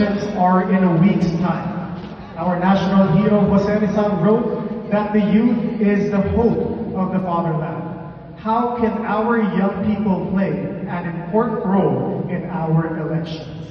elections are in a week's time. Our national hero Jose Rizal wrote that the youth is the hope of the fatherland. How can our young people play an important role in our elections?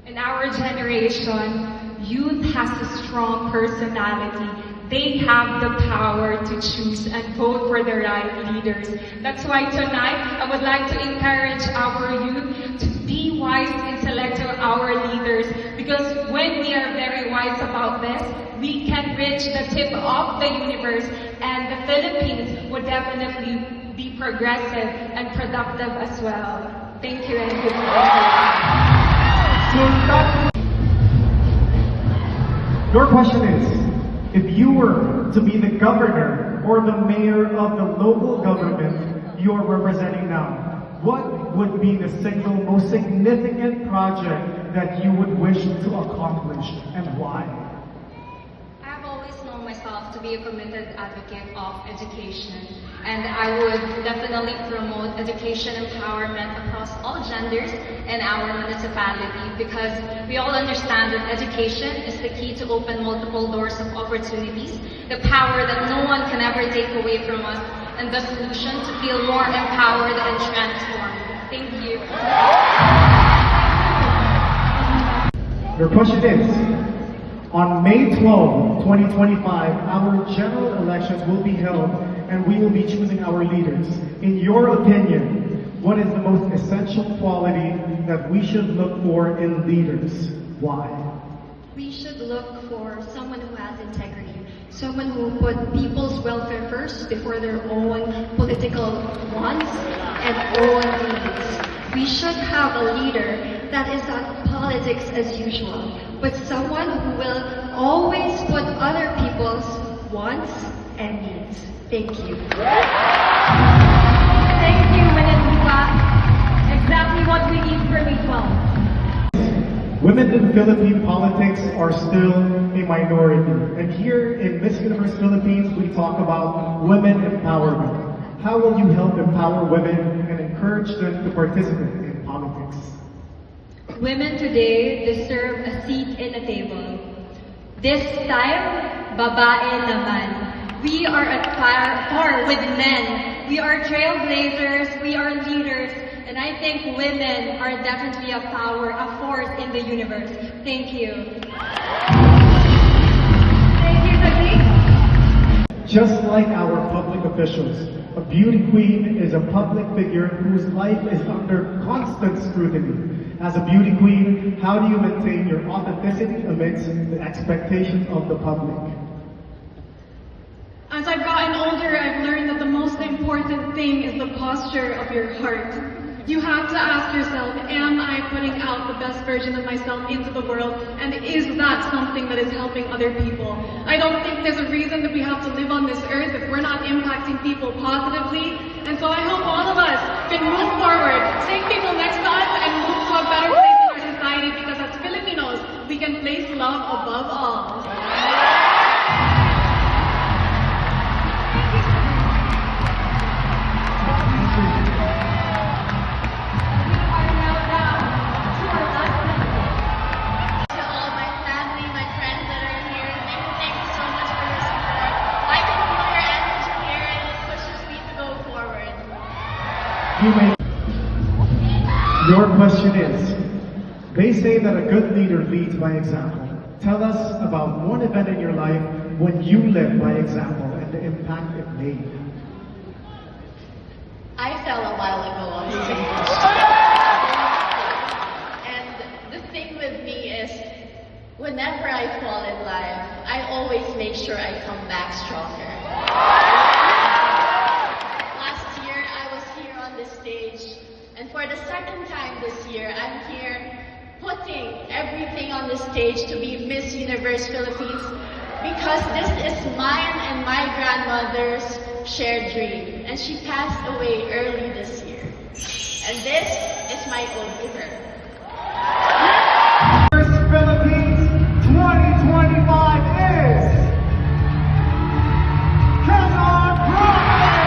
In our generation, youth has a strong personality. They have the power to choose and vote for the right leaders. That's why tonight, I would like to encourage our youth to be wise in selecting our leaders, because when we are very wise about this, we can reach the tip of the universe, and the Philippines would definitely be progressive and productive as well. Thank you and good morning. Your question is, if you were to be the governor or the mayor of the local government you are representing now, what would be the single most significant project that you would wish to accomplish and why? I've always known myself to be a committed advocate of education, and I would definitely promote education empowerment across all genders in our municipality, because we all understand that education is the key to open multiple doors of opportunities, the power that no one can ever take away from us, and the solution to feel more empowered and transformed. Thank you. Your question is, on May 12, 2025, our general elections will be held and we will be choosing our leaders. In your opinion, what is the most essential quality that we should look for in leaders? Why? We should look for someone who has integrity, someone who put people's welfare first before their own political wants and own needs. We should have a leader that is not politics as usual, but someone who will always put other people's wants and needs. Thank you. Thank you, Manila. Exactly what we need for May 12. Women in Philippine politics are still a minority. And here in Miss Universe Philippines, we talk about women empowerment. How will you help empower women and encourage them to participate in politics? Women today deserve a seat in the table. This time, babae naman. We are at par with men. We are trailblazers, we are leaders, and I think women are definitely a power, a force in the universe. Thank you. Thank you, Zaki. Just like our public officials, a beauty queen is a public figure whose life is under constant scrutiny. As a beauty queen, how do you maintain your authenticity amidst the expectations of the public? As I've gotten older, I've learned that the most important thing is the posture of your heart. You have to ask yourself, am I putting out the best version of myself into the world? And is that something that is helping other people? I don't think there's a reason that we have to live on this earth if we're not impacting people positively. And so I hope all of us can move forward, take people next to us, and move to a better place in our society, because as Filipinos, we can place love above all. Your question is, they say that a good leader leads by example. Tell us about one event in your life when you led by example and the impact it made. I fell a while ago on stage. And the thing with me is, whenever I fall in life, I always make sure I come back stronger. Last year, I was here on this stage, and for the second time this year, I'm here putting everything on the stage to be Miss Universe Philippines, because this is mine and my grandmother's shared dream, and she passed away early this year. And this is my ode to her. Miss Philippines 2025 is Quezon Province!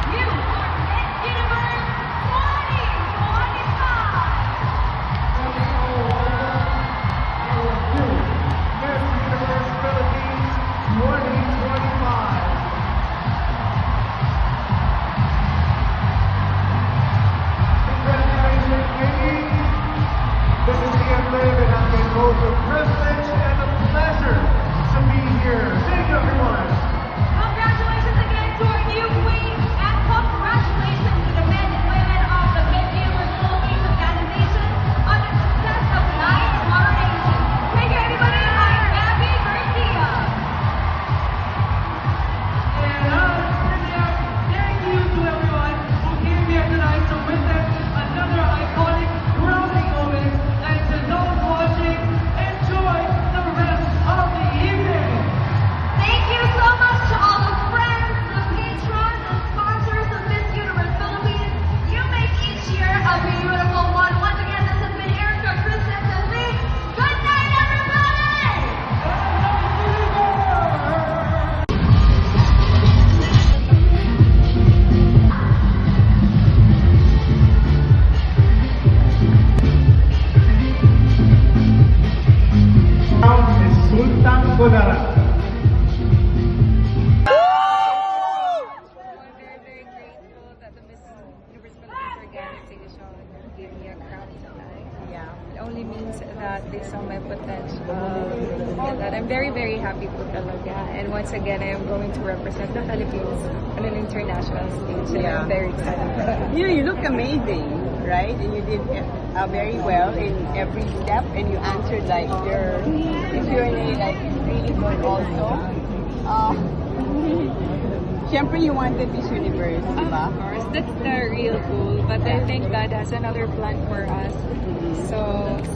You are give me a crown tonight. Yeah. It only means that they saw my potential, and that I'm very, very happy po talaga. And once again, I am going to represent the Philippines on an international stage, and Yeah. I'm very excited. You look amazing, right? And you did very well in every step, and you answered like your Q&A like really good also. Siyempre, you wanted Miss Universe, di ba? Of course, that's the real goal. But I think God has another plan for us. So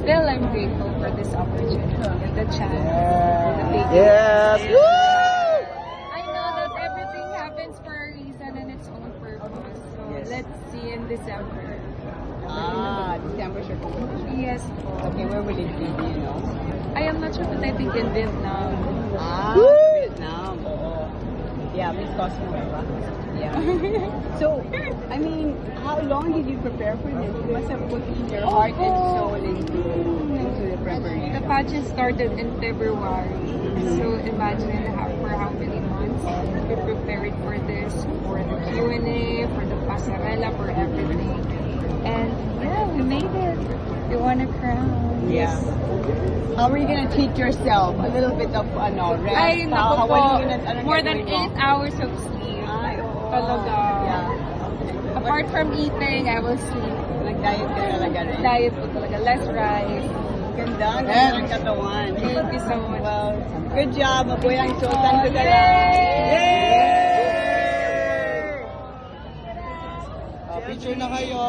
still, I'm grateful for this opportunity and the chance. The big Yes! Woo! I know that everything happens for a reason and its own purpose. So Yes. let's see in December. December siya competition. Yes. Okay, where will it be, do you know? I am not sure, but I think in Vietnam. Vietnam. Oo. Yeah, Miss Cosmo, diba? Yeah. So, I mean, how long did you prepare for this? You must have put in your heart and soul into the preparation. The pageant started in February. So imagine for how many months we prepared for this, for the Q&A, for the pasarela, for everything. And yeah, we made it. We won a crown. Yeah. How are you gonna treat yourself? A little bit of rest? Ay, naku How po. are you gonna, More than 8 hours of sleep. Ay, oo. Talaga. Yeah. Apart from eating, I will sleep. Nag-diet ka talaga rin. Diet po talaga. Less rice. Ganda, ang ganda ng katawan. Thank you so much. Well, good job. Mabuhay ang sultan ko na lang. Yay! Picture na kayo.